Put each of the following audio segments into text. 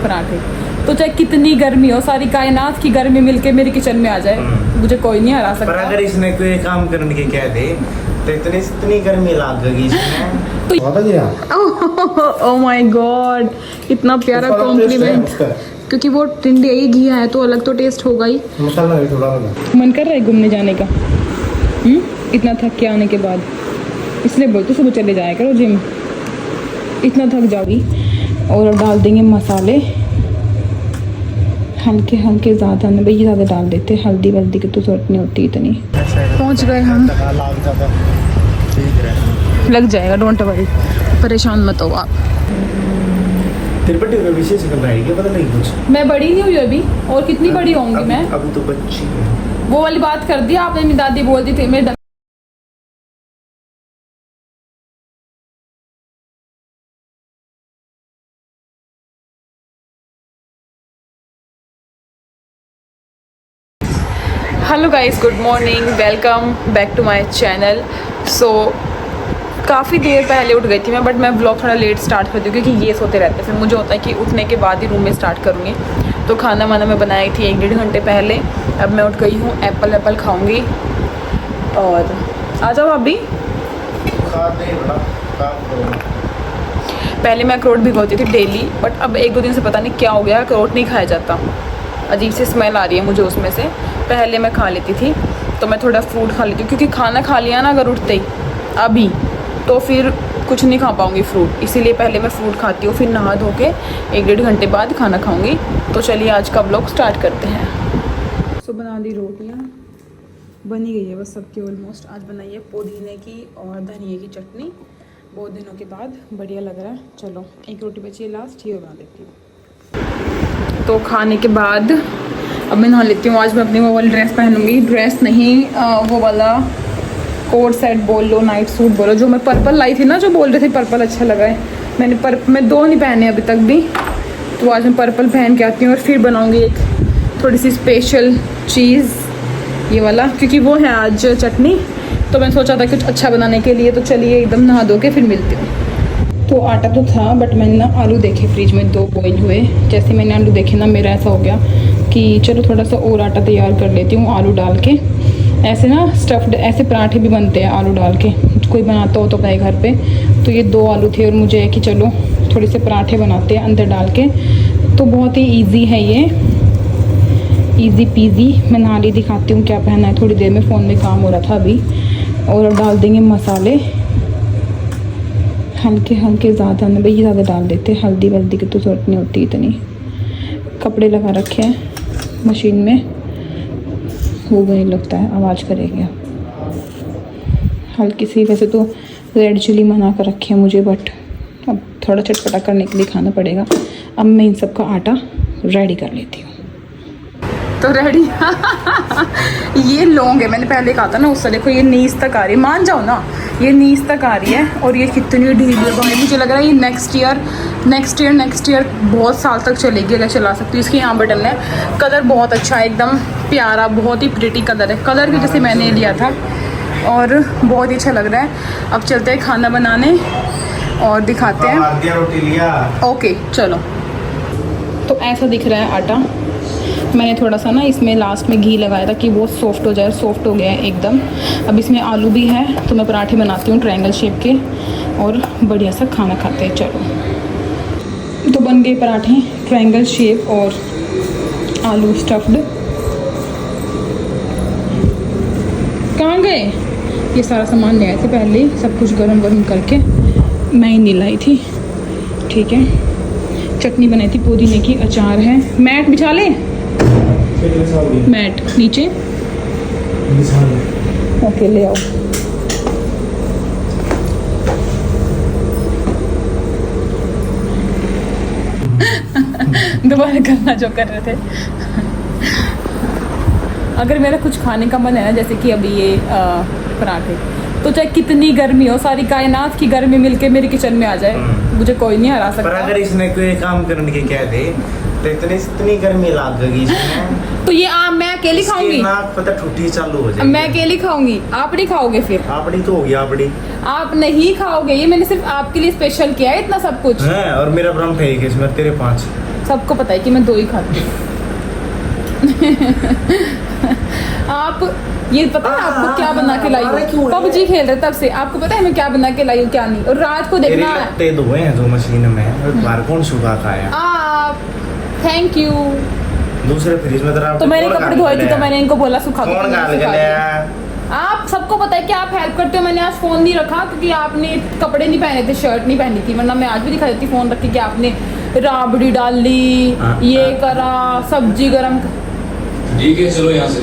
पराठे। तो चाहे कितनी गर्मी हो, सारी कायनात की गर्मी मिलके मेरे किचन में आ जाए, मुझे कोई नहीं हरा सकता। पर अगर इसने कोई काम करने की कह दे तो इतनी गर्मी लगेगी इसमें। तो ओह माय गॉड, इतना प्यारा कॉम्प्लीमेंट। क्योंकि वो टिंडे ही घी है तो अलग तो टेस्ट होगा ही। मसाला भी थोड़ा लगा। मन कर रहा है घूमने जाने का, इतना थक के आने के बाद। इसलिए बोलते सुबह चले जाया करो जिम, इतना थक जाओगी। और डाल देंगे मसाले हल्के हल्के, ज़्यादा नहीं भाई, ज़्यादा डाल देते, हल्दी वल्दी की तो जरूरत नहीं होती इतनी। पहुंच गए हम, लग जाएगा, डोंट वरी, परेशान मत हो आप। तिरुपति में विशेष कर रहा है क्या, पता नहीं कुछ। मैं बड़ी नहीं हुई अभी, और कितनी बड़ी होंगी मैं, अभी तो बच्ची है। वो वाली बात कर दी आपने, मेरी दादी बोलती थी मेरे hello guys, good morning, welcome back to my channel. So काफ़ी देर पहले उठ गई थी मैं, बट मैं ब्लॉग थोड़ा लेट स्टार्ट करती हूँ क्योंकि ये सोते रहते हैं। फिर मुझे होता है कि उठने के बाद ही रूम में स्टार्ट करूँगी। तो खाना वाना मैं बनाई थी 1-1.5 घंटे पहले। अब मैं उठ गई हूँ, एप्पल खाऊँगी। और आ जाओ अभी। पहले मैं अखरोट भिगोती थी डेली, बट अब 1-2 दिन से पता नहीं क्या हो गया, अखरोट नहीं खाया जाता। अजीब सी स्मेल आ रही है मुझे उसमें से। पहले मैं खा लेती थी, तो मैं थोड़ा फ्रूट खा लेती हूँ क्योंकि खाना खा लिया ना अगर उठते ही अभी, तो फिर कुछ नहीं खा पाऊँगी फ्रूट। इसीलिए पहले मैं फ्रूट खाती हूँ, फिर नहा धो के 1-1.5 घंटे बाद खाना खाऊँगी। तो चलिए आज का व्लॉग स्टार्ट करते हैं। सो बना दी रोटियाँ, बनी गई है बस सबकी ऑलमोस्ट। आज बनाई है पुदीने की और धनिए की चटनी, बहुत दिनों के बाद, बढ़िया लग रहा है। चलो एक रोटी बची है लास्ट, ये बना देती हूँ। तो खाने के बाद अब मैं नहा लेती हूँ। आज मैं अपनी वो वाली ड्रेस पहनूंगी, ड्रेस नहीं वो वाला कोट सेट बोल लो, नाइट सूट बोलो, जो मैं पर्पल लाई थी ना, जो बोल रहे थे पर्पल अच्छा लगा है। मैं 2 नहीं पहने अभी तक भी, तो आज मैं पर्पल पहन के आती हूँ। और फिर बनाऊँगी एक थोड़ी सी स्पेशल चीज़, ये वाला, क्योंकि वो है आज चटनी। तो मैं सोचा था कुछ अच्छा बनाने के लिए। तो चलिए एकदम नहा धो के फिर मिलती हूँ। तो आटा तो था, बट मैंने ना आलू देखे फ्रिज में 2 बॉईल हुए। जैसे मैंने आलू देखे ना, मेरा ऐसा हो गया कि चलो थोड़ा सा और आटा तैयार कर लेती हूँ आलू डाल के। ऐसे ना स्टफ्ड ऐसे पराठे भी बनते हैं आलू डाल के, कोई बनाता हो तो अपने घर पे। तो ये 2 आलू थे और मुझे है कि चलो थोड़े से पराठे बनाते हैं अंदर डाल के। तो बहुत ही ईजी है ये, ईजी पीजी। मैं नहा ली, दिखाती हूँ क्या पहना है थोड़ी देर में, फ़ोन में काम हो रहा था अभी। और डाल देंगे मसाले हल्के हल्के, ज़्यादा नहीं भाई, ज़्यादा डाल देते, हल्दी वल्दी की तो ज़रूरत नहीं होती इतनी। कपड़े लगा रखे हैं मशीन में, वो नहीं लगता है, आवाज़ करेगी। हल्की सी, वैसे तो रेड चिली मना कर रखे हैं मुझे, बट अब थोड़ा चटपटा करने के लिए खाना पड़ेगा। अब मैं इन सब का आटा रेडी कर लेती हूँ। तो रेडी ये लौंग है, मैंने पहले कहा था ना उससे, देखो ये नीज तक आ रही है, मान जाओ ना, ये नीज तक आ रही है। और ये कितनी ढीली है भाई, मुझे लग रहा है ये नेक्स्ट ईयर बहुत साल तक चलेगी अगर चला सकती हूँ। इसकी यहाँ बटन है, कलर बहुत अच्छा है, एकदम प्यारा, बहुत ही प्रिटी कलर है, कलर भी जैसे मैंने लिया था, और बहुत ही अच्छा लग रहा है। अब चलते हैं खाना बनाने और दिखाते हैं। ओके चलो। तो ऐसा दिख रहा है आटा। मैंने थोड़ा सा ना इसमें लास्ट में घी लगाया था कि वो सॉफ्ट हो जाए, सॉफ्ट हो गया है एकदम। अब इसमें आलू भी है, तो मैं पराठे बनाती हूँ ट्रायंगल शेप के, और बढ़िया सा खाना खाते हैं। चलो, तो बन गए पराठे ट्रायंगल शेप और आलू स्टफ्ड। कहाँ गए? ये सारा सामान ले आए थे पहले ही, सब कुछ गरम करके, मैं ही नहीं लाई थी। ठीक है, चटनी बनाई थी पुदीने की, अचार है। मैट बिछा ले, मैट नीचे, ओके ले आओ। दोबारा करना जो कर रहे थे। अगर मेरा कुछ खाने का मन है ना, जैसे कि अभी ये पराठे, तो चाहे कितनी गर्मी हो, सारी कायनात की गर्मी मिलके मेरे किचन में आ जाए, मुझे कोई नहीं हरा सकता। पर अगर इसने कोई काम करने की कह दे तो इतनी गर्मी लगेगी इसमें। तो ये मैं अकेली खाऊंगी, नाक पता ठुठी चालू हो जाएगी। मैं अकेली खाऊंगी, आप नहीं खाओगे? फिर आपड़ी तो हो गया, आपड़ी आप नहीं खाओगे, ये मैंने सिर्फ आपके लिए स्पेशल किया है इतना सब कुछ है। और मेरा ब्रह्म है इसमें, तेरे 5 सबको पता है कि मैं 2 ही खाती हूँ। आप ये पता है आपको क्या बना के लाई हूँ? पबजी खेल रहे तब से आपको पता है मैं क्या बना के लाई हूँ क्या नहीं। और रात को तेरे देखना लगते धोए हैं जो मशीन में, और बाहर कौन सुखा खाया? आप थैंक यू। दूसरे फ्रिज में तो मैंने कपड़े धोए थे तो मैंने इनको बोला सुखा दो, कौन तो गाल मैंने सुखा गया? दिया। आप सबको पता है कि आप हेल्प करते हो। मैंने आज फोन नहीं रखा क्योंकि आपने कपड़े नहीं पहने थे, शर्ट नहीं पहनी थी, वरना मैं आज भी दिखा देती फोन रख के कि आपने राबड़ी डाली, ये करा, सब्जी गरम। ठीक है चलो यहाँ से।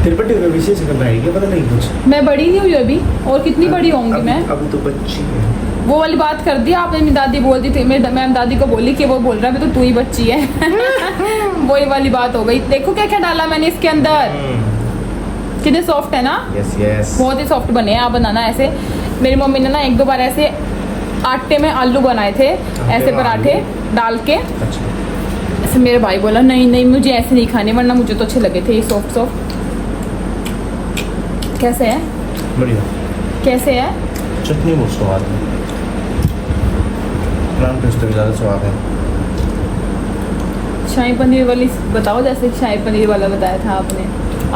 तिरुपति में विशेष कर रहा है क्या? पता नहीं कुछ। मैं बड़ी नहीं हुई अभी, और कितनी बड़ी होंगी मैं? अभी तो बच्ची है। वो वाली बात कर दी आपने। मेरी दादी बोलती थी, मैं दादी को बोली कि वो बोल रहा है तो तू ही बच्ची है। वही वाली बात हो गई। देखो क्या क्या डाला मैंने इसके अंदर, कितने सॉफ्ट है ना। यस यस, बहुत ही सॉफ्ट बने हैं। आप बनाना ऐसे। मेरी मम्मी ने ना 1-2 बार ऐसे आटे में आलू बनाए थे, ऐसे पराठे डाल के। अच्छा। ऐसे मेरे भाई बोला नहीं नहीं मुझे ऐसे नहीं खाने, वरना मुझे तो अच्छे लगे थे ये सॉफ्ट सॉफ्ट। कैसे है? बढ़िया। कैसे है? चटनी बहुत स्वाद है, प्लान पेस्ट भी ज़्यादा स्वाद है। शाही पनीर वाली बताओ, जैसे शाही पनीर वाला बताया था आपने।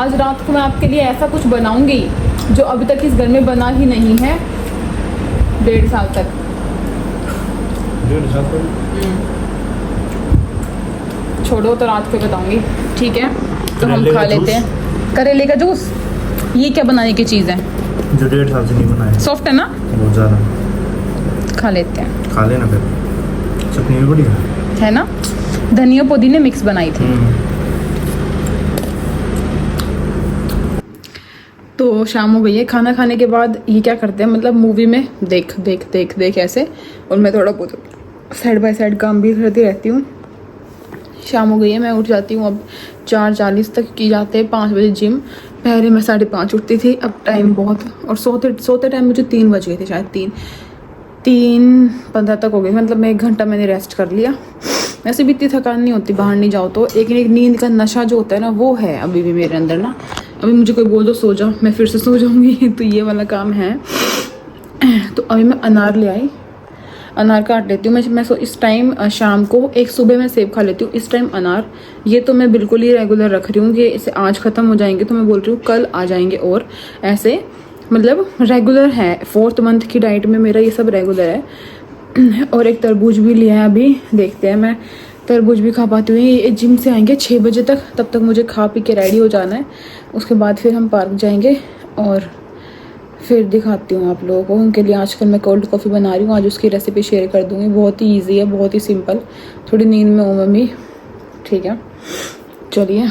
आज रात को मैं आपके लिए ऐसा कुछ बनाऊंगी जो अभी तक इस घर में बना ही नहीं है 1.5 साल तक। 1.5 साल तक? छोड़ो, तो रात को बताऊंगी, ठीक है? तो हम करेले खा का लेते जूस? हैं करेले का जूस। ये क्या बनाने की चीज़ है? जो 1.5 साल से नहीं बनाया। सॉफ्ट है ना? बहुत ज़्यादा। खा लेते हैं। खा लेना फिर, चटनी भी बढ़िया है ना? धनिया पुदीने मिक्स बनाई थी। तो शाम हो गई है। खाना खाने के बाद ये क्या करते हैं, मतलब मूवी में देख देख देख देख ऐसे, और मैं थोड़ा बहुत साइड बाय साइड काम भी करती रहती हूँ। शाम हो गई है, मैं उठ जाती हूँ अब 4:40 तक की जाते हैं, 5 बजे जिम। पहले मैं 5:30 उठती थी, अब टाइम बहुत, और सोते टाइम मुझे 3 बज गए थे, शायद 3:15 तक हो गई। मतलब मैं 1 घंटा मैंने रेस्ट कर लिया। वैसे भी इतनी थकान नहीं होती बाहर नहीं जाओ तो, लेकिन एक नींद का नशा जो होता है ना वो है अभी भी मेरे अंदर ना। अभी मुझे कोई बोल दो सो जाओ, मैं फिर से सो जाऊँगी। तो ये वाला काम है। तो अभी मैं अनार ले आई, अनार काट लेती हूँ मैं इस टाइम शाम को। एक सुबह मैं सेब खा लेती हूँ, इस टाइम अनार। ये तो मैं बिल्कुल ही रेगुलर रख रही हूँ कि इसे आज ख़त्म हो जाएंगे तो मैं बोल रही हूँ कल आ जाएंगे, और ऐसे मतलब रेगुलर है। 4th मंथ की डाइट में मेरा ये सब रेगुलर है। और एक तरबूज भी लिया है, अभी देखते हैं मैं तरबूज भी खा पाती हूँ। ये जिम से आएंगे 6 बजे तक, तब तक मुझे खा पी के रेडी हो जाना है। उसके बाद फिर हम पार्क जाएंगे और फिर दिखाती हूँ आप लोगों को। उनके लिए आजकल मैं कोल्ड कॉफ़ी बना रही हूँ, आज उसकी रेसिपी शेयर कर दूँगी। बहुत ही ईजी है, बहुत ही सिंपल। थोड़ी नींद में हूँ मम्मी, ठीक है? चलिए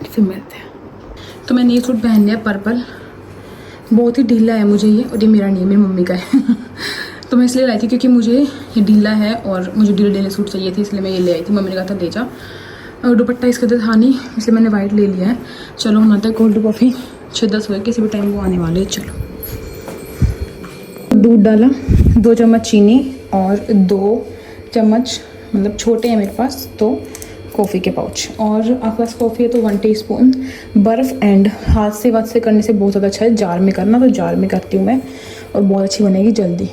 फिर मिलते हैं। तो मैंने ये सूट पहन लिया पर्पल, बहुत ही ढीला है मुझे ये, और ये मेरा नहीं है, मेरी मम्मी का है। तो मैं इसलिए लाई थी क्योंकि मुझे ये ढीला है और मुझे ढीले सूट चाहिए थे, इसलिए मैं ये ले आई थी। मम्मी ने कहा था ले जा, और दुपट्टा इसके अंदर था नहीं, इसलिए मैंने वाइट ले लिया है। चलो हम आता है कोल्ड कॉफ़ी। 6-10 हुए, किसी भी टाइम वो आने वाले हैं। चलो, दूध डाला, 2 चम्मच चीनी और 2 चम्मच, मतलब छोटे हैं मेरे पास तो कॉफ़ी के पाउच। और आपके पास कॉफ़ी है तो 1 टीस्पून बर्फ़। एंड हाथ से करने से बहुत ज़्यादा अच्छा है जार में करना, तो जार में करती हूँ मैं, और बहुत अच्छी बनेगी जल्दी।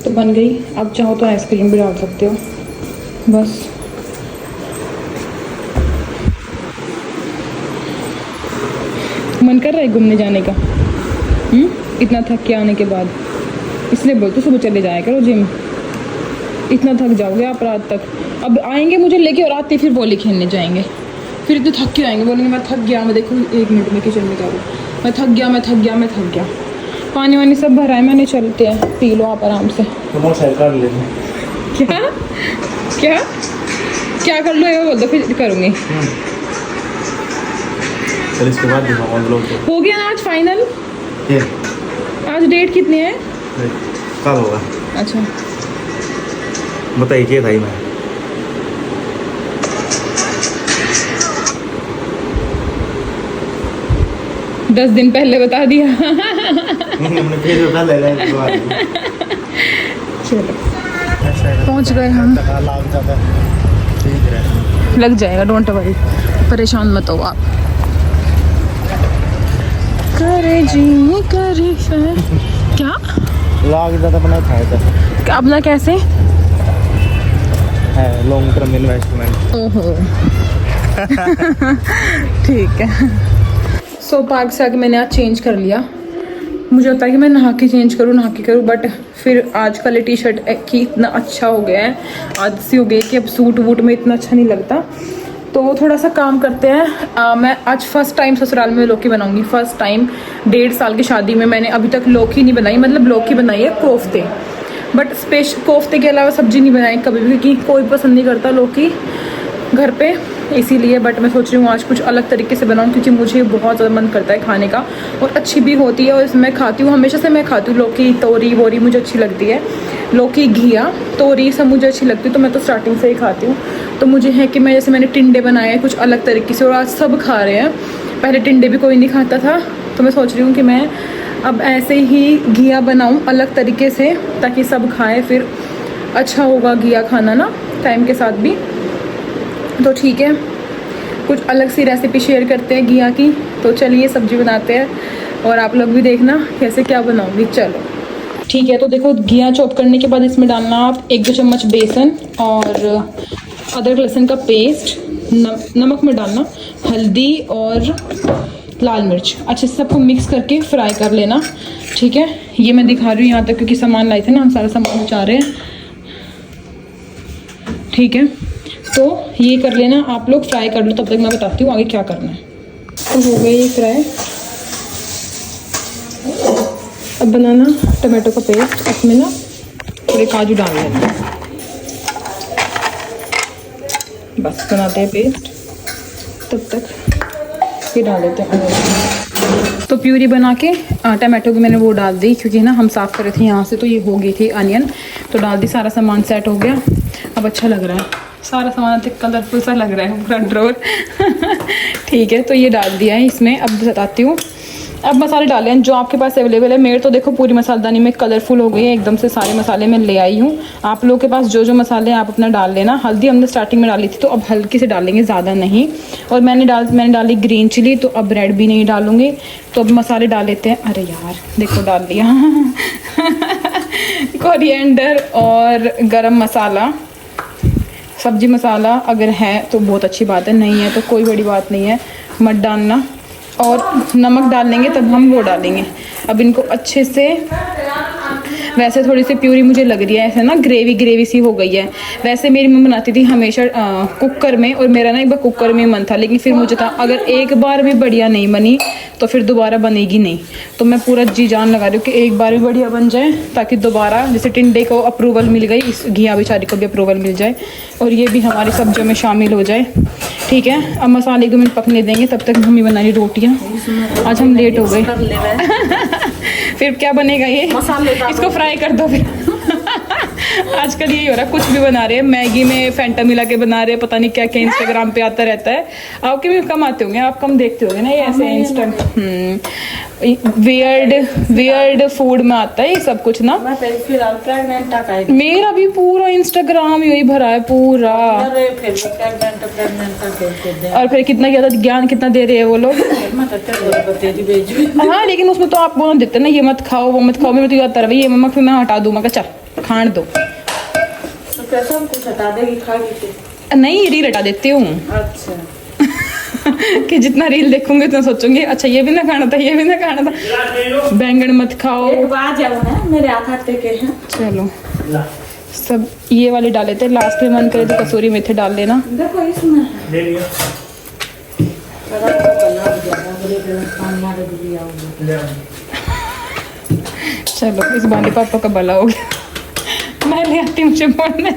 तो बन गई। आप चाहो तो आइसक्रीम भी डाल सकते हो। बस मन कर रहा है घूमने जाने का, इतना थक के आने के बाद, इसलिए बोलते सुबह चले जाया करो जिम। इतना थक जाओगे आप रात तक। अब आएंगे मुझे लेके और आते फिर वॉली खेलने जाएंगे, फिर इतने थक के आएंगे, बोलेंगे मैं थक गया। मैं देखो 1 मिनट में किचन में जा रही हूँ, मैं थक गया। पानी वानी सब भरा है मैंने, चलते हैं, पी लो आप आराम से। तो मोटरसाइकिल ले लो। क्या कर लो ये बोल दो, फिर करूँगी। फिर इसके बाद दिखाऊंगा ब्लॉग को। हो गया ना आज फाइनल? ये आज डेट कितनी है? कल होगा। अच्छा, बताइए क्या था मैं 10 दिन पहले बता दिया। हमने फिर पहले चलो पहुंच गए हम। लग जाएगा, डोंट वरी, परेशान मत हो आप। करे जी करे क्या लाग ज़्यादा बना खाया अपना कैसे है लॉन्ग टर्म इन्वेस्टमेंट। ओहो ठीक है। सो पार्क से आके मैंने आज चेंज कर लिया। मुझे होता है कि मैं नहा के चेंज करूँ बट फिर आज का टी शर्ट की इतना अच्छा हो गया है, आदत सी हो गई कि अब सूट वूट में इतना अच्छा नहीं लगता। तो थोड़ा सा काम करते हैं। मैं आज फर्स्ट टाइम ससुराल में लौकी बनाऊंगी। फर्स्ट टाइम 1.5 साल की शादी में मैंने अभी तक लौकी नहीं बनाई, मतलब लौकी बनाई है कोफ्ते, बट स्पेशल कोफ्ते के अलावा सब्जी नहीं बनाई कभी भी, क्योंकि कोई पसंद नहीं करता लौकी घर पे, इसीलिए। बट मैं सोच रही हूँ आज कुछ अलग तरीके से बनाऊँ, क्योंकि मुझे बहुत ज़्यादा मन करता है खाने का, और अच्छी भी होती है। और इसमें मैं खाती हूँ, हमेशा से मैं खाती हूँ लौकी, तोरी वोरी मुझे अच्छी लगती है। लौकी, घिया, तोरी सब मुझे अच्छी लगती है, तो मैं तो स्टार्टिंग से ही खाती हूँ। तो मुझे है कि मैंने टिंडे बनाए हैं कुछ अलग तरीके से, और आज सब खा रहे हैं। पहले टिंडे भी कोई नहीं खाता था, तो मैं सोच रही हूँ कि मैं अब ऐसे ही घिया बनाऊँ अलग तरीके से, ताकि सब खाएँ, फिर अच्छा होगा घिया खाना ना टाइम के साथ भी। तो ठीक है, कुछ अलग सी रेसिपी शेयर करते हैं घिया की। तो चलिए सब्जी बनाते हैं, और आप लोग भी देखना कैसे क्या बनाऊंगी। चलो ठीक है। तो देखो, घिया चॉप करने के बाद इसमें डालना आप 1-2 चम्मच बेसन और अदरक लहसुन का पेस्ट, नमक में डालना, हल्दी और लाल मिर्च, अच्छे से सबको मिक्स करके फ्राई कर लेना। ठीक है, ये मैं दिखा रही हूँ यहाँ तक, क्योंकि सामान लाए थे ना, हम सारा सामान बचा रहे हैं। ठीक है, तो ये कर लेना आप लोग, फ्राई कर लो, तब तक मैं बताती हूँ आगे क्या करना है। तो हो गई ये फ्राई। अब बनाना टमाटो का पेस्ट, इसमें ना थोड़े काजू डाल लेना, बस बनाते हैं पेस्ट, तब तक ये डाल देते हैं। तो प्यूरी बना के टमाटो की मैंने वो डाल दी, क्योंकि ना हम साफ़ कर रहे थे यहाँ से, तो ये हो गई थी अनियन, तो डाल दी, सारा सामान सेट हो गया। अब अच्छा लग रहा है, सारा सामान कलरफुल सा लग रहा है पूरा ड्रॉर ठीक है, तो ये डाल दिया है इसमें। अब बताती हूँ, अब मसाले डाले हैं जो आपके पास अवेलेबल है। मेरे तो देखो पूरी मसालदानी में कलरफुल हो गई है एकदम से, सारे मसाले मैं ले आई हूँ। आप लोगों के पास जो जो मसाले हैं आप अपना डाल लेना। हल्दी हमने स्टार्टिंग में डाली थी, तो अब हल्की से डालेंगे, ज़्यादा नहीं। और मैंने डाली ग्रीन चिली, तो अब रेड भी नहीं डालूंगी। तो अब मसाले डाल लेते हैं। अरे यार देखो, डाल दिया कोरिएंडर और गरम मसाला, सब्जी मसाला अगर है तो बहुत अच्छी बात है, नहीं है तो कोई बड़ी बात नहीं है, मत डालना। और नमक डाल लेंगे तब हम वो डालेंगे। अब इनको अच्छे से, वैसे थोड़ी सी प्यूरी मुझे लग रही है ऐसे ना, ग्रेवी सी हो गई है। वैसे मेरी मम्मी बनाती थी हमेशा कुकर में, और मेरा ना एक बार कुकर में मन था, लेकिन फिर मुझे था अगर एक बार भी बढ़िया नहीं बनी तो फिर दोबारा बनेगी नहीं। तो मैं पूरा जी जान लगा रही हूँ कि एक बार भी बढ़िया बन जाए, ताकि दोबारा, जैसे टिंडे को अप्रूवल मिल गई, इस घिया बेचारी को भी अप्रूवल मिल जाए, और ये भी हमारी सब्जियों में शामिल हो जाए। ठीक है, अब मसाले 1-2 मिनट पकने देंगे, तब तक मम्मी बना रही रोटियाँ। आज हम लेट हो गए फिर क्या बनेगा ये, इसको फ्राई कर दो फिर आजकल यही हो रहा है, कुछ भी बना रहे हैं, मैगी में फैंटा मिला के बना रहे हैं, पता नहीं क्या क्या इंस्टाग्राम पे आता रहता है। आपके भी कम आते होंगे, आप कम देखते होंगे ना ये ऐसे इंस्टा वियर्ड फूड में आता है ये सब कुछ ना। मेरा भी पूरा इंस्टाग्राम यही भरा है पूरा। और फिर कितना ज्यादा ज्ञान कितना दे रहे हैं वो लोग हाँ, लेकिन उसमें तो आप बोल देते ना, ये मत खाओ वो मत खाओ, मैं तो याद था ये मम्मा फिर मैं हटा दूँ, मैं चल खाण दो, तो कैसा कुछ हटा देगी, खा नहीं रील हटा देती हूँ। अच्छा कि जितना रील देखूंगी उतना सोचूंगी अच्छा ये भी ना खाना था, ये भी ना खाना था, बैंगन मत खाओ। एक बार जाओ ना, मेरे हाथ आते के हैं। चलो सब ये वाले डाल लेते हैं, लास्ट में मन करे तो कसूरी मेथी डाल लेना। देखो इसमें चलो इस बांधे पापा का भला हो गया मैं ले आती हूँ, मुझे बोलने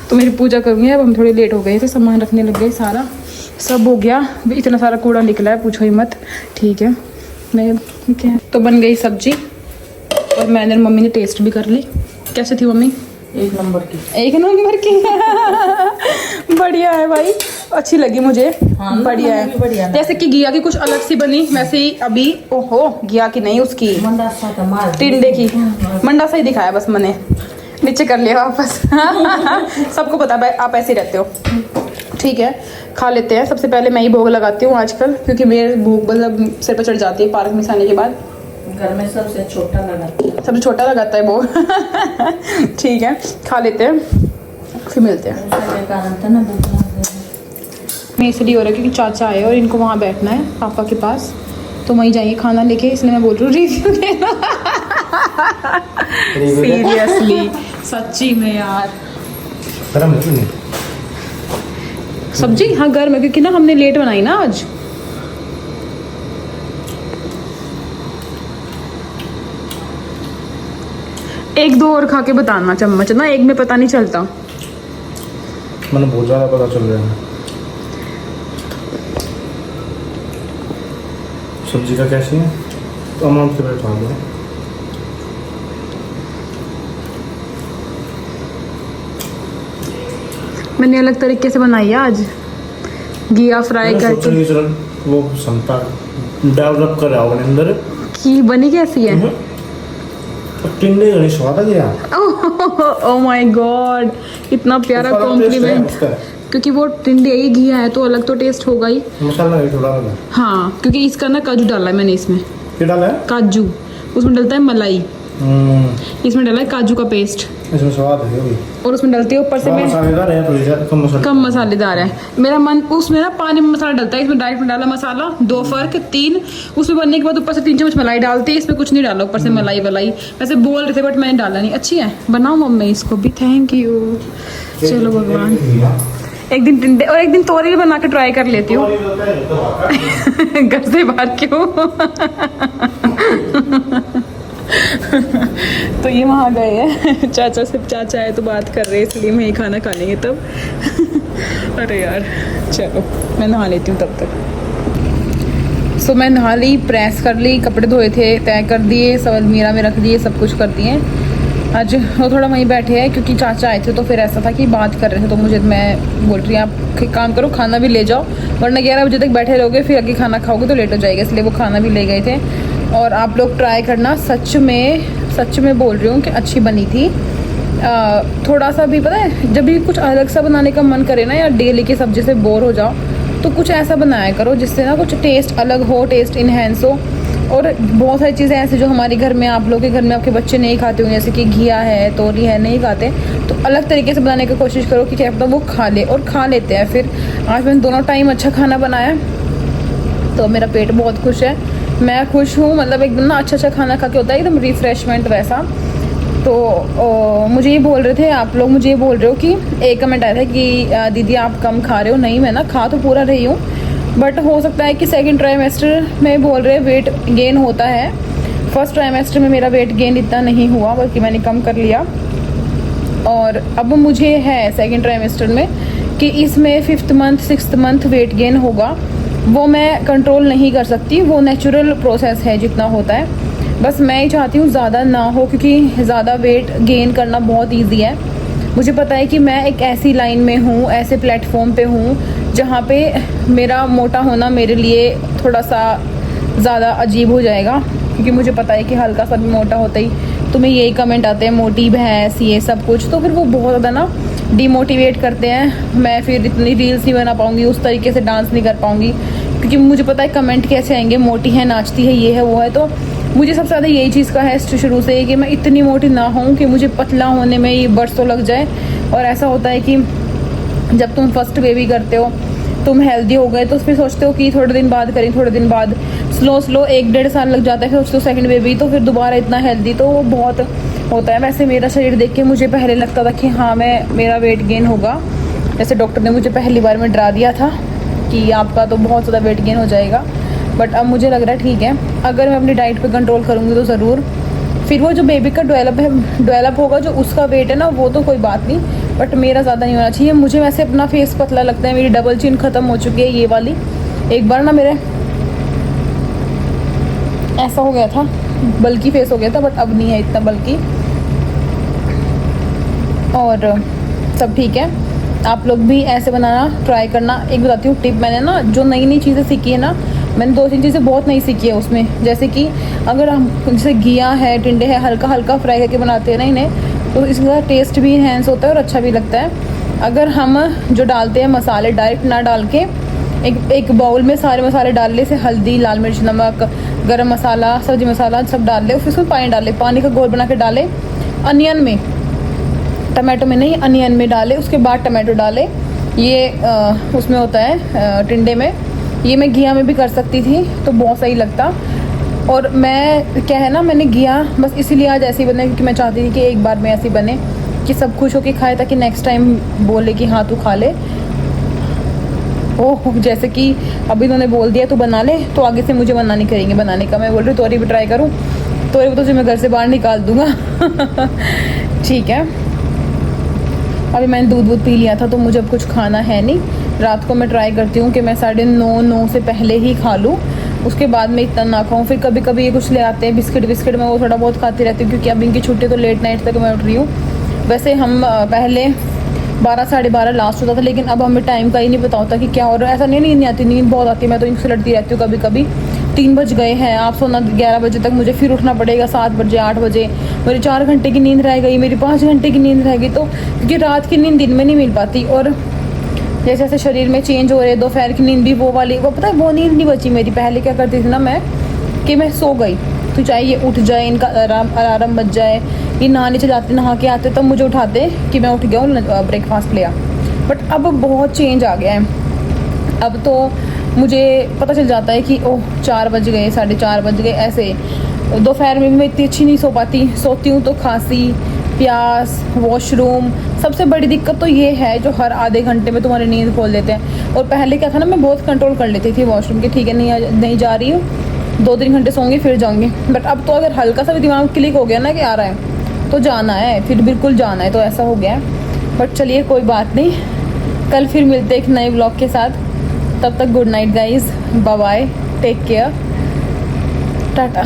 तो मेरी पूजा करूँगी। अब हम थोड़ी लेट हो गए थे, सामान रखने लग गए, सारा सब हो गया, इतना सारा कूड़ा निकला है पूछो ही मत। ठीक है, मैं क्या तो बन गई सब्जी, और मैंने मम्मी ने टेस्ट भी कर ली। कैसे थी मम्मी? एक नंबर की बढ़िया है भाई, अच्छी लगी मुझे। हाँ, बढ़िया है, बढ़िया। जैसे कि घिया की कुछ अलग सी बनी, वैसे ही अभी ओहो घिया की नहीं, उसकी टिंडे की मंडा सा ही दिखाया बस, मैंने नीचे कर लिया वापस सबको पता है आप ऐसे रहते हो। ठीक है, खा लेते हैं। सबसे पहले मैं ही भोग लगाती हूँ आजकल, क्योंकि मेरे भोग मतलब सिर पर चढ़ जाती है पार्क में से आने के बाद। घर में सबसे छोटा लगाता है। सबसे छोटा लगाता है वो। ठीक है, खा लेते हैं, फिर मिलते हैं। दूसरे के कारण था ना भूख लग गई। मैं इसलिए हो रहा है क्योंकि चाचा आए और इनको वहाँ बैठना है पापा के पास, तो वहीं जाएंगे खाना लेके, इसलिए मैं बोल रही हूँ रिव्यू देना। सीरियसली, सच्ची में यार। गरम है कि नहीं? सब्जी हाँ गर्म है, क्योंकि ना हमने लेट बनाई ना आज। एक दो और खा के बताना चम्मच ना, एक में पता नहीं चलता। मैंने बहुत ज़्यादा पता चल रहा है। सब्जी का कैसी है तो अमाउंट से बैठा दो। मैंने अलग तरीके से बनाई है आज, घिया फ्राई करके। वो संता डेवलप कर रहा होगा अंदर की बनी कैसी है? टिंडे का स्वाद आ गया। ओह माय गॉड, इतना प्यारा उसका अलग taste है कॉम्प्लीमेंट। उसका। क्योंकि वो टिंडे ही घिया है तो अलग तो टेस्ट होगा ही। मसाला भी थोड़ा अलग है। हाँ, क्योंकि इसका ना काजू डाला है मैंने इसमें, क्या डाला है? काजू। उसमें डलता है मलाई, इसमें डाला है काजू का पेस्ट, इसमें स्वाद है अभी। और उसमें डलती है ऊपर से मैं मसालेदार है, थोड़ी ज़्यादा कम मसाला। कम मसालेदार है। मेरा मन उसमें ना पानी में मसाला डलता है, इसमें डायरेक्ट में डाला मसाला। 2 फर्क 3, उसमें बनने के बाद ऊपर से 3 चम्मच मलाई डालते हैं, इसमें कुछ नहीं डाला ऊपर से मलाई वलाई। वैसे बोल रहे थे बट मैंने डाला नहीं। अच्छी है, बनाऊँ मम्मी इसको भी, थैंक यू। चलो भगवान, एक दिन टिंडे और एक दिन तोरी बना के ट्राई कर लेती हूँ। घर से बाहर क्यों? तो ये वहाँ गए हैं चाचा से, चाचा है तो बात कर रहे हैं, इसलिए मैं ही खाना खा लेंगे तब। अरे यार चलो मैं नहा लेती हूँ तब तक। सो मैं नहा ली, प्रेस कर ली, कपड़े धोए थे तय कर दिए, सब अलमीरा में रख दिए, सब कुछ कर दिए। आज वो थोड़ा वहीं बैठे हैं क्योंकि चाचा आए थे, तो फिर ऐसा था कि बात कर रहे थे, तो मुझे मैं बोल रही हूँ आप काम करो, खाना भी ले जाओ, वरना 11 बजे तक बैठे रहोगे, फिर आगे खाना खाओगे तो लेट हो जाएगा। इसलिए वो खाना भी ले गए थे। और आप लोग ट्राई करना, सच में बोल रही हूँ कि अच्छी बनी थी। थोड़ा सा भी पता है, जब भी कुछ अलग सा बनाने का मन करे ना, या डेली की सब्जी से बोर हो जाओ, तो कुछ ऐसा बनाया करो जिससे ना कुछ टेस्ट अलग हो, टेस्ट इन्हेंस हो। और बहुत सारी चीज़ें ऐसी जो हमारे घर में, आप लोगों के घर में आपके बच्चे नहीं खाते होंगे, जैसे कि घिया है, तोरी है, नहीं खाते, तो अलग तरीके से बनाने की कोशिश करो कि क्या पता वो खा ले, और खा लेते हैं। फिर आज मैंने दोनों टाइम अच्छा खाना बनाया, तो मेरा पेट बहुत खुश है, मैं खुश हूँ। मतलब एकदम ना अच्छा खाना खा के होता है एकदम रिफ़्रेशमेंट वैसा। तो मुझे ये बोल रहे थे आप लोग, मुझे ये बोल रहे हो कि एक कमेंट आया था कि दीदी आप कम खा रहे हो। नहीं, मैं ना खा तो पूरा रही हूँ, बट हो सकता है कि सेकंड ट्राइमेस्टर में बोल रहे वेट गेन होता है। फर्स्ट ट्राइमेस्टर में मेरा वेट गेन इतना नहीं हुआ, बल्कि मैंने कम कर लिया। और अब मुझे है सेकंड ट्राइमेस्टर में कि इसमें 5th month 6th month weight gain होगा, वो मैं कंट्रोल नहीं कर सकती, वो नेचुरल प्रोसेस है जितना होता है। बस मैं ही चाहती हूँ ज़्यादा ना हो, क्योंकि ज़्यादा वेट गेन करना बहुत ईजी है। मुझे पता है कि मैं एक ऐसी लाइन में हूँ, ऐसे प्लेटफॉर्म पे हूँ जहाँ पे मेरा मोटा होना मेरे लिए थोड़ा सा ज़्यादा अजीब हो जाएगा, क्योंकि मुझे पता है कि हल्का सा भी मोटा होता ही तुम्हें यही कमेंट आते हैं, मोटी भैंस, ये सब कुछ, तो फिर वो बहुत ज़्यादा ना डिमोटिवेट करते हैं। मैं फिर इतनी रील्स नहीं बना पाऊँगी, उस तरीके से डांस नहीं कर पाऊँगी, क्योंकि मुझे पता है कमेंट कैसे आएंगे, मोटी है, नाचती है, ये है, वो है। तो मुझे सबसे ज़्यादा यही चीज़ का है शुरू से कि मैं इतनी मोटी ना हूँ कि मुझे पतला होने में ये बरसों लग जाए। और ऐसा होता है कि जब तुम फर्स्ट बेबी करते हो, तुम हेल्दी हो गए, तो फिर सोचते हो कि थोड़े दिन बाद करें, थोड़े दिन बाद स्लो 1-1.5 साल लग जाता है, फिर सोचते हो सेकंड बेबी, तो फिर दोबारा इतना हेल्दी, तो वो बहुत होता है। वैसे मेरा शरीर देख के मुझे पहले लगता था कि हाँ मेरा वेट गेन होगा, जैसे डॉक्टर ने मुझे पहली बार में डरा दिया था कि आपका तो बहुत ज़्यादा वेट गेन हो जाएगा। बट अब मुझे लग रहा है ठीक है, अगर मैं अपनी डाइट पे कंट्रोल करूँगी तो ज़रूर। फिर वो जो बेबी का डेवलप होगा, जो उसका वेट है ना, वो तो कोई बात नहीं, बट मेरा ज़्यादा नहीं होना चाहिए। मुझे वैसे अपना फेस पतला लगता है, मेरी डबल चिन ख़त्म हो चुकी है, ये वाली। एक बार ना मेरे ऐसा हो गया था, बल्कि फेस हो गया था, बट अब नहीं है इतना बल्कि। और सब ठीक है, आप लोग भी ऐसे बनाना ट्राई करना। एक बताती हूँ टिप, मैंने ना जो नई चीज़ें सीखी है ना, मैंने 2-3 चीज़ें बहुत नई सीखी है उसमें। जैसे कि अगर हम जैसे घिया है, टिंडे है, हल्का फ्राई करके बनाते हैं ना इन्हें, तो इसका टेस्ट भी इन्हेंस होता है और अच्छा भी लगता है। अगर हम जो डालते हैं मसाले डायरेक्ट ना डाल के एक बाउल में सारे मसाले डालने से, हल्दी, लाल मिर्च, नमक, गरम मसाला, सब्जी मसाला सब डाल ले, फिर उसमें पानी डाले, पानी का घोल बना के डाले, अनियन में, टमाटो में नहीं अनियन में डाले, उसके बाद टमाटो डाले। ये उसमें होता है टिंडे में, ये मैं घिया में भी कर सकती थी तो बहुत सही लगता। और मैं क्या है ना, मैंने घिया बस इसीलिए आज ऐसे ही बना क्योंकि मैं चाहती थी कि एक बार में ऐसे बने कि सब खुश होके खाए, ताकि नेक्स्ट टाइम बोले कि हाँ तू खा ले। ओह, जैसे कि अभी उन्होंने बोल दिया तू बना ले, तो आगे से मुझे मना नहीं करेंगे बनाने का। मैं बोल रही हूँ तोरी भी ट्राई करूँ, तोरी भी तो मैं घर से बाहर निकाल दूँगा। ठीक है, अभी मैंने दूध पी लिया था तो मुझे अब कुछ खाना है नहीं। रात को मैं ट्राई करती हूँ कि मैं 9:30 से पहले ही खा लूँ, उसके बाद मैं इतना ना खाऊँ। फिर कभी कभी ये कुछ ले आते हैं बिस्किट, मैं वो थोड़ा बहुत खाती रहती हूँ क्योंकि अब इनकी छुट्टी तो लेट नाइट तक मैं उठ रही हूँ। वैसे हम पहले 12 साढ़े 12 लास्ट होता था, लेकिन अब हमें टाइम का ही नहीं पता होता कि क्या हो रहा है। ऐसा नहीं आती, नींद बहुत आती है, मैं तो इनसे लड़ती रहती हूँ। कभी कभी 3 बज गए हैं, आप सोना 11 बजे तक, मुझे फिर उठना पड़ेगा 7 बजे 8 बजे, मेरी 4 घंटे की नींद रह गई, मेरी 5 घंटे की नींद रह गई। तो क्योंकि रात की नींद दिन में नहीं मिल पाती, और जैसे जैसे शरीर में चेंज हो रहे, दोपहर की नींद भी वो वाली, वो पता है वो नींद नहीं बची मेरी। पहले क्या करती थी ना मैं, कि मैं सो गई तो चाहे ये उठ जाए, इनका अलार्म बज जाए, ये नहाने चले जाते, नहा के आते तब मुझे उठाते कि मैं उठ गया हूँ, ब्रेकफास्ट लिया। बट अब बहुत चेंज आ गया है। अब तो मुझे पता चल जाता है कि ओह 4 बज गए, 4:30 बज गए, ऐसे। दोपहर में भी मैं इतनी अच्छी नहीं सो पाती, सोती हूँ तो खांसी, प्यास, वॉशरूम। सबसे बड़ी दिक्कत तो ये है जो हर आधे घंटे में तुम्हारी नींद खोल देते हैं। और पहले क्या था ना, मैं बहुत कंट्रोल कर लेती थी वॉशरूम के, ठीक है नहीं जा रही हूँ, 2-3 घंटे सोंगी फिर जाऊँगी। बट अब तो अगर हल्का सा भी दिमाग क्लिक हो गया ना कि आ रहा है तो जाना है, फिर बिल्कुल जाना है, तो ऐसा हो गया है। बट चलिए कोई बात नहीं, कल फिर मिलते एक नए ब्लॉग के साथ। तब तक good night guys, bye bye, take care, Tata.